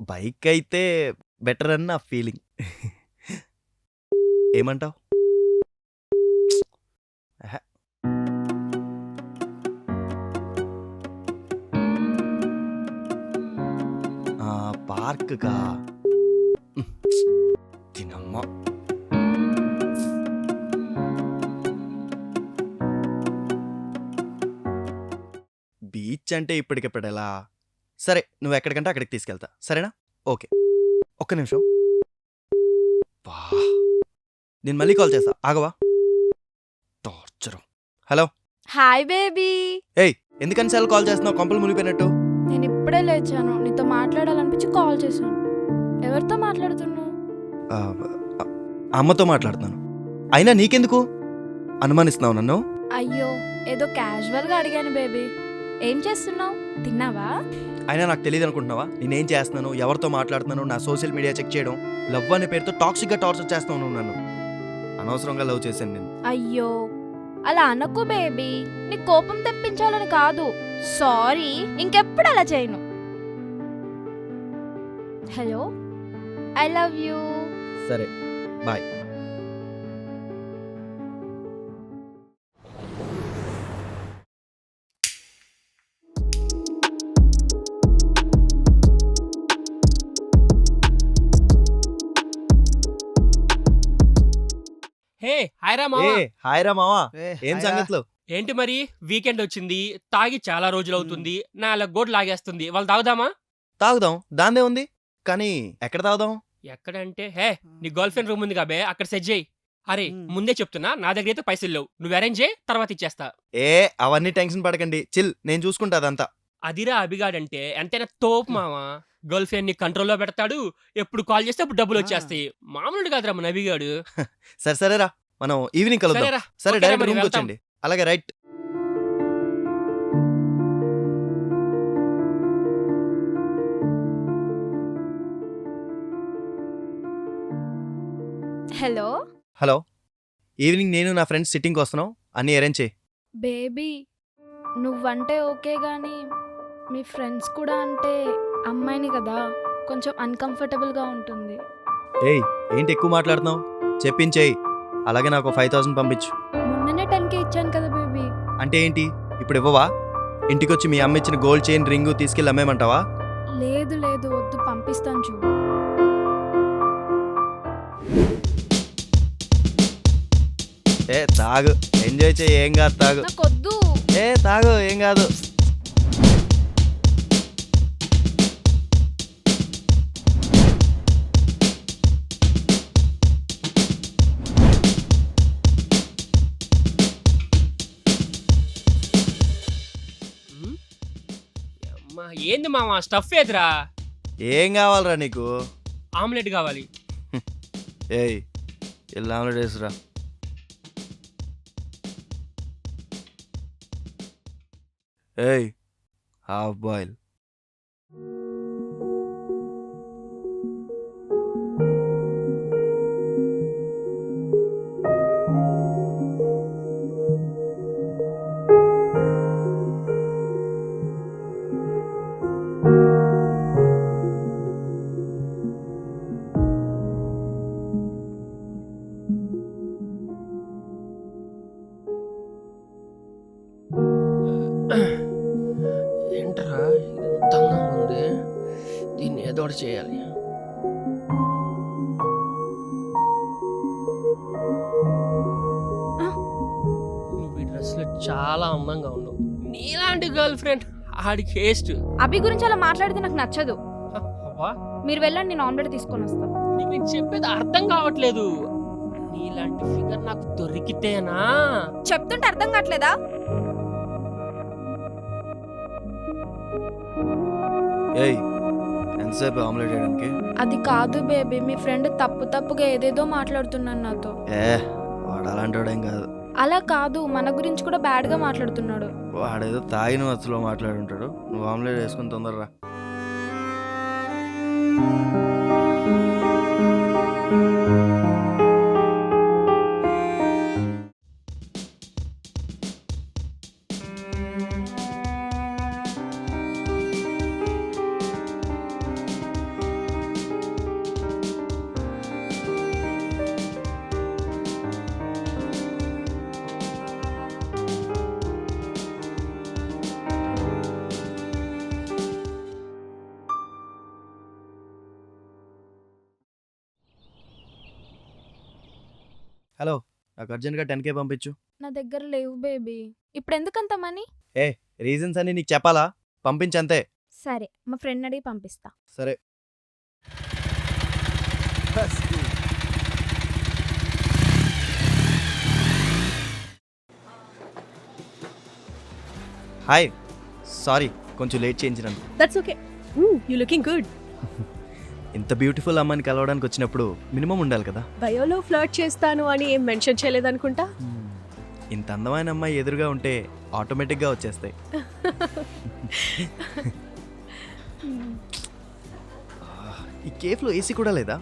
Bike అయితే better అని నా ఫీలింగ్. ఏమంటావు? పార్క్గా తినమ్మా. బీచ్ అంటే ఇప్పటికిప్పుడు ఎలా? సరే, నువ్వు ఎక్కడికంటే అక్కడికి తీసుకెళ్తా, సరేనా? ఓకే, ఒక్క నిమిషం. నేను మళ్ళీ కాల్ చేస్తా, ఆగవా? టార్చరు. హలో. Hi baby. ఏయ్, ఎందుకని సార్లు కాల్ చేస్తున్నావు? కొంపలు మునిగిపోయినట్టు. నేను ఇప్పుడే లేచాను, నీతో మాట్లాడాలనిపించి కాల్ చేశాను. ఎవరితో మాట్లాడుతున్నావు? అమ్మతో మాట్లాడుతున్నాను. అయినా నీకెందుకు అనుమానిస్తున్నావు నన్ను? అయ్యో, ఏదో క్యాజువల్గా అడిగాను బేబీ. ఏం చేస్తున్నావు? తిన్నావా? అయినా నాకు తెలియదు అనుకుంటున్నావా? నేనేం చేస్తున్నాను, ఎవరితో మాట్లాడుతున్నాను, నా సోషల్ మీడియా చెక్ చేయడం, లవ్ అనే పేరుతో టాక్సిక్గా టార్చర్ చేస్తావు నువ్వు నన్ను. అనవసరంగా లవ్ చేశాను నేను. అయ్యో, అలా అనకు బేబీ. నీ కోపం తెప్పించాలని కాదు. సారీ, ఇంకెప్పుడు అలా చేయను. Hello, I love you. సరే, బాయ్. హే హాయ్ రా మావా. హాయ్ రా మావా, ఏం సంగతులు? ఏంటి మరి వీకెండ్ వచ్చింది, తాగి చాలా రోజులు అవుతుంది, నా గోడు లాగేస్తుంది. వాళ్ళు తాగుదామా? తాగుదాం, దాందే ఉంది. కానీ ఎక్కడ తాగుదాం? ఎక్కడంటే హే నీ గర్ల్ ఫ్రెండ్ రూమ్ ఉంది కాబే, అక్కడ సెట్ చేయి. అరే ముందే చెప్తున్నా, నా దగ్గర అయితే పైసలు లేవు, నువ్వు అరేంజ్ చేయి, తర్వాత ఇచ్చేస్తా. అవన్నీ టెన్షన్ పడకండి, చిల్, నేను చూసుకుంటా అదంతా. అదిరా అభిగాడంటే ఎంతైనా తోపు మావా. గర్ల్ ఫ్రెండ్ ని కంట్రోల్లో పెడతాడు, ఎప్పుడు కాల్ చేస్తే అప్పుడు డబ్బులు వచ్చేస్తాయి. మామూలు కాదురా మన అభిగాడు. సరే సరేరా, మనం ఈవినింగ్ కలుద్దాం. సరేరా, సరే, ఓకేరా, డైరెక్ట్ మరి రూమ్కి వెళ్తాం. వచ్చండి. అలాగే, రైట్. హలో. హలో, ఈవినింగ్ నేను నా ఫ్రెండ్స్ సిట్టింగ్కి వస్తున్నాం, అన్నీ అరేంజ్ చేయి. బేబీ, నువ్వంటే ఓకే గానీ మీ ఫ్రెండ్స్ కూడా అంటే అమ్మాయిని కదా, కొంచెం అన్కంఫర్టబుల్గా ఉంటుంది. ఏయ్, ఏంటి ఎక్కువ మాట్లాడుతున్నావు? చెప్పించేయి. అలాగే నాకు 5,000 పంపించు. మొన్ననే 10K ఇచ్చాను కదా బేబీ. అంటే ఏంటి, ఇప్పుడు ఇవ్వవా? ఇంటికొచ్చి మీ అమ్మ ఇచ్చిన గోల్డ్ చైన్ రింగు తీసుకెళ్ళి అమ్మేమంటావా? లేదు లేదు, వద్దు, పంపిస్తాను చూడు. తాగు, ఎంజాయ్ చేయి, ఏం కాదు, తాగు. నాకొద్దు. తాగు, ఏం కాదు. ఏంది మావా స్టఫ్ ఏదిరా? ఏం కావాలరా నీకు? ఆమ్లెట్ కావాలి. ఏయ్, ఇలా ఆమ్లెట్ వేసురా. ఏయ్, హాఫ్ బాయిల్. ఏంట్రా ఎంత అందంగా ఉంది, దీన్ని ఏదో ఒకటి చేయాలి. నువ్వు ఈ డ్రెస్ లో చాలా అందంగా ఉన్నావు. నీలాంటి గర్ల్ ఫ్రెండ్ ఆడికి వేస్ట్. అభి గురించి అలా మాట్లాడితే నాకు నచ్చదు. మీరు వెళ్ళండి, నేను ఆమ్లెట్ తీసుకొని వస్తాను. నీకు నేను చెప్పేది అర్థం కావట్లేదు. నీలాంటి ఫిగర్ నాకు దొరికితేనా? చెప్తుంటే అర్థం కావట్లేదా? ఏయ్, ఎంతసేపు ఆమ్లెట్ వేయడానికి? అది కాదు బేబీ, మీ ఫ్రెండ్ తప్పుగా ఏదేదో మాట్లాడుతున్నాను నాతో. వాడు అలాంటి వాడేం కాదు. అలా కాదు, మన గురించి కూడా బ్యాడ్గా మాట్లాడుతున్నాడు. వాడేదో తాగిన వత్తులో మాట్లాడుంటాడు. నువ్వు ఆమ్లెట్ వేసుకుని తొందరరా. హలో, నాకు అర్జెంట్గా 10K పంపించు. నా దగ్గర లేవు బేబీ. ఇప్పుడు ఎందుకంత మనీ? రీజన్స్ అని నీకు చెప్పాలా? పంపించంతే. సరే, మా ఫ్రెండ్ అడిగి పంపిస్తా. సరే. హాయ్, సారీ కొంచెం లేట్ చేయించినాను. That's okay. You looking good. ఇంత బ్యూటిఫుల్ అమ్మాయిని కలవడానికి వచ్చినప్పుడు మినిమం ఉండాలి కదా. బయోలో ఫ్లర్ట్ చేస్తాను అని ఏం మెన్షన్ చేయలేదనుకుంటా. ఇంత అందమైన అమ్మాయి ఎదురుగా ఉంటే ఆటోమేటిక్గా వచ్చేస్తాయి. ఈ కేఫ్లో ఏసీ కూడా లేదా?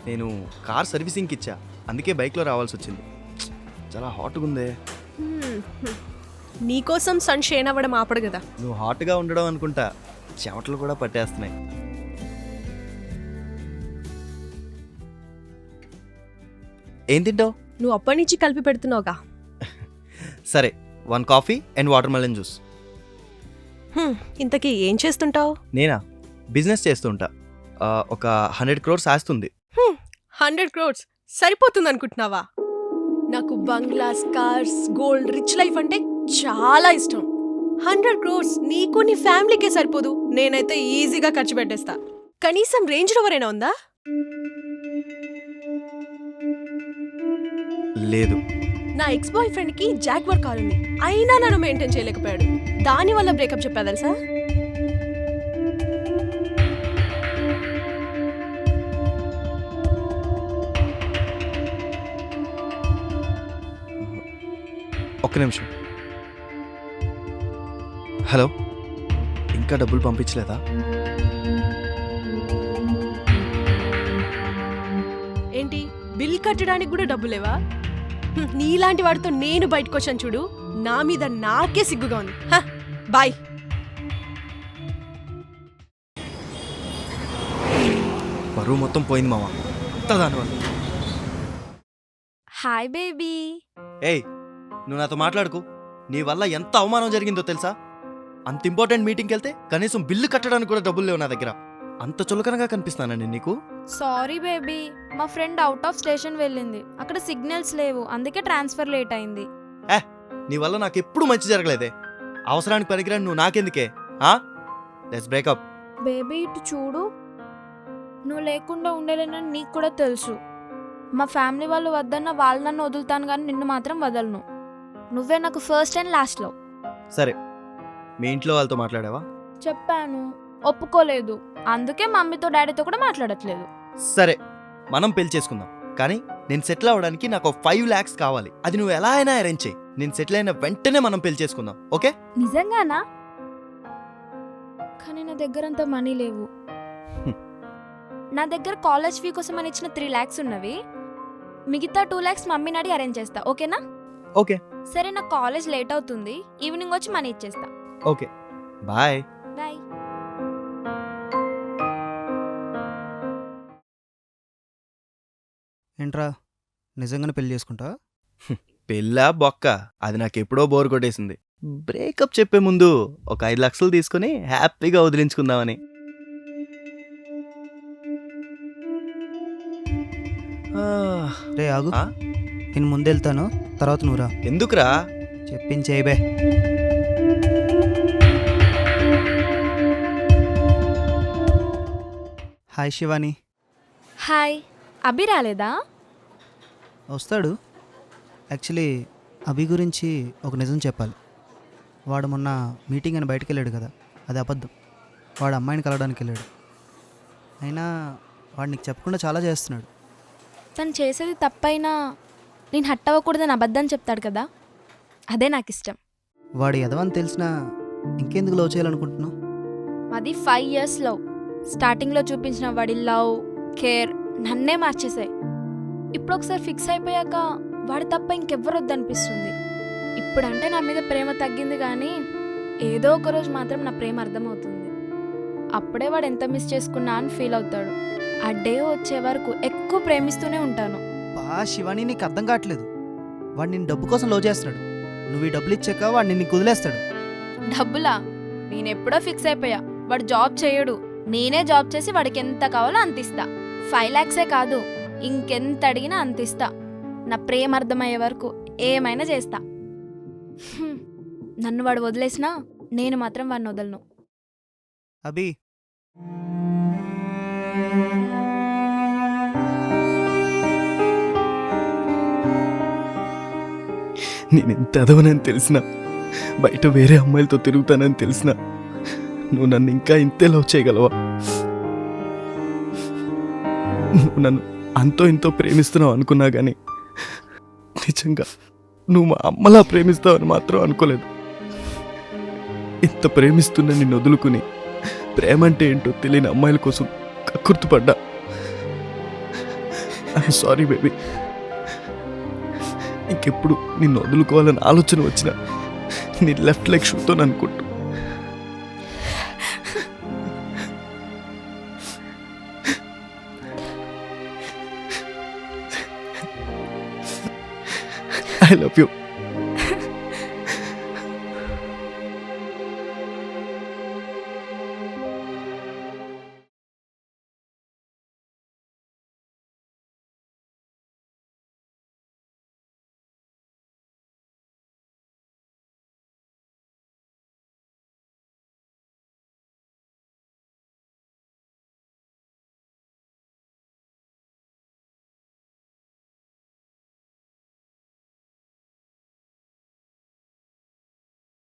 నేను కార్ సర్వీసింగ్కి ఇచ్చా, అందుకే బైక్లో రావాల్సి వచ్చింది. చాలా హాట్గా ఉందే. నీకోసం సన్ షేన్ అవ్వడం ఆపడు కదా. నువ్వు హాట్గా ఉండడం అనుకుంటా, చెమటలు కూడా పట్టేస్తున్నాయి. ఏం తింటావు? నువ్వు అప్పటి నుంచి కలిపి పెడుతున్నావుగా. సరే, 1 coffee and water melon juice. ఇంతకీ ఏం చేస్తుంటావు? నేనా? బిజినెస్ చేస్తూ ఉంటా. ఒక 100 crores ఆస్తుంది. 100 crores సరిపోతుంది అనుకుంటున్నావా? నాకు bungalows, cars, gold, rich life అంటే చాలా ఇష్టం. 100 crores నీకు నీ ఫ్యామిలీకే సరిపోదు. నేనైతే ఈజీగా ఖర్చు పెట్టేస్తా. కనీసం రేంజ్ రోవర్ అయినా ఉందా? లేదు. నా ఎక్స్ బాయ్ ఫ్రెండ్ కి జాగ్వర్ కార్ ఉంది, అయినా నన్ను మెయింటైన్ చేయలేకపోయాడు. దాని వల్ల బ్రేకప్ చెప్పా తెలుసా? ఒక్క నిమిషం. హలో, ఇంకా డబ్బులు పంపించలేదా? ఏంటి, బిల్ కట్టడానికి కూడా డబ్బు లేవా? నీలాంటి వాడితో నేను బయటకు వచ్చాను చూడు, నా మీద నాకే సిగ్గుగా ఉంది. బాయ్. బరువు మొత్తం పోయింది మామ, అంతా దానివల్ల. Hi baby. ఏయ్, నువ్వు నాతో మాట్లాడుకు. నీ వల్ల ఎంత అవమానం జరిగిందో తెలుసా? అంత ఇంపార్టెంట్ మీటింగ్కి వెళ్తే కనీసం బిల్లు కట్టడానికి కూడా డబ్బులు లేవు నా దగ్గర. అంత చులకనగా కనిపిస్తానండి నీకు? సారీ బేబీ, మా ఫ్రెండ్ అవుట్ ఆఫ్ స్టేషన్ వెళ్ళింది, అక్కడ సిగ్నల్స్ లేవు, అందుకే ట్రాన్స్ఫర్ లేట్ అయింది. నీ వల్ల నాకు ఎప్పుడు మంచి జరగలేదే. అవసరానికి పనికిరాని నువ్వు నాకెందుకే? Let's breakup. బేబీ ఇటు చూడు, నువ్వు లేకుండా ఉండలేనని నీకు కూడా తెలుసు. మా ఫ్యామిలీ వాళ్ళు వద్దన్న వాళ్ళు నన్ను వదులుతాను కానీ నిన్ను మాత్రం వదలను. నువ్వే నాకు ఫస్ట్ అండ్ లాస్ట్ లవ్. సరే, మీ ఇంట్లో వాళ్ళతో మాట్లాడావా? చెప్పాను, ఒప్పుకోలేదు. అందుకే మమ్మీతో డాడీతో కూడా మాట్లాడట్లేదు. సరే, మనం పెళ్లి చేసుకుందాం. కానీ నేను సెటిల్ అవ్వడానికి నాకు 5 lakhs కావాలి. అది నువ్వు ఎలా అయినా అరేంజ్ చేయి. నేను సెటిల్ అయిన వెంటనే మనం పెళ్లి చేసుకుందాం, ఓకే? నిజంగానా? కానీ నా దగ్గర అంత మనీ లేవు. నా దగ్గర కాలేజ్ ఫీ కోసం అని ఇచ్చిన 3 lakhs ఉన్నవి. మిగతా 2 lakhs మమ్మీని అడిగి అరేంజ్ చేస్తా, ఓకేనా? ఓకే. సరే, నాకు కాలేజ్ లేట్ అవుతుంది, ఈవినింగ్ వచ్చి మనీ ఇచ్చేస్తా. Okay, bye. బాయ్. ఏంట్రా, నిజంగానే పెళ్లి చేసుకుంటా? పెళ్ళా బొక్క, అది నాకు ఎప్పుడో బోర్ కొట్టేసింది. బ్రేకప్ చెప్పే ముందు ఒక 5 లక్షలు తీసుకుని హ్యాపీగా వదిలించుకుందామని. రే ఆగు, ఆ? నేను ముందెళ్తాను, తర్వాత నువ్వురా. ఎందుకురా? చెప్పించేయబే. హాయ్ శివాని. హాయ్. అభి రాలేదా? వస్తాడు. యాక్చువల్లీ అభి గురించి ఒక నిజం చెప్పాలి. వాడు మొన్న మీటింగ్ అని బయటకు వెళ్ళాడు కదా, అది అబద్ధం. వాడు అమ్మాయిని కలవడానికి వెళ్ళాడు. అయినా వాడు నీకు చెప్పకుండా చాలా చేస్తున్నాడు. తను చేసేది తప్పైనా నేను హట్ అవ్వకూడదని అబద్ధం చెప్తాడు కదా, అదే నాకు ఇష్టం. వాడు ఎదవని తెలిసినా ఇంకెందుకు లవ్ చేయాలనుకుంటున్నావు? అది 5 years లవ్. స్టార్టింగ్లో చూపించిన వాడి లవ్, కేర్ నన్నే మార్చేసాయి. ఇప్పుడు ఒకసారి ఫిక్స్ అయిపోయాక వాడి తప్ప ఇంకెవ్వరు వద్దనిపిస్తుంది. ఇప్పుడంటే నా మీద ప్రేమ తగ్గింది కానీ ఏదో ఒక రోజు మాత్రం నా ప్రేమ అర్థమవుతుంది. అప్పుడే వాడు ఎంత మిస్ చేసుకున్నా అని ఫీల్ అవుతాడు. ఆ డే వచ్చే వరకు ఎక్కువ ప్రేమిస్తూనే ఉంటాను. శివాని, నీకు అర్థం కావట్లేదు. వాడు నిన్ను డబ్బు కోసం లవ్ చేస్తున్నాడు. నువ్వు ఈ డబ్బులు ఇచ్చాక వాడు నిన్ను కుదిలేస్తాడు. డబ్బులా? నేనెప్పుడో ఫిక్స్ అయిపోయా. వాడు జాబ్ చేయడు, నేనే జాబ్ చేసి వాడికి ఎంత కావాలో అంత ఇస్తా. 5 lakhs కాదు, ఇంకెంత అడిగినా అంత ఇస్తా. నా ప్రేమ అర్థమయ్యే వరకు ఏమైనా చేస్తా. నన్ను వాడు వదిలేసినా నేను మాత్రం వాడిని వదలను. అభి, నేను ఎంత ఎదవనని తెలిసినా, బయట వేరే అమ్మాయిలతో తిరుగుతానని తెలిసినా నువ్వు నన్ను ఇంకా ఇంతే లవ్ చేయగలవా? నువ్వు నన్ను అంతో ఇంతో ప్రేమిస్తున్నావు అనుకున్నా కానీ నిజంగా నువ్వు మా అమ్మలా ప్రేమిస్తావని మాత్రం అనుకోలేదు. ఇంత ప్రేమిస్తున్నా నిన్ను వదులుకుని ప్రేమ అంటే ఏంటో తెలియని అమ్మాయిల కోసం కక్కుర్తుపడ్డా. I'm sorry baby. ఇంకెప్పుడు నిన్ను వదులుకోవాలని ఆలోచన వచ్చినా నీ లెఫ్ట్ లెగ్ షూతో అనుకుంటూ I love you.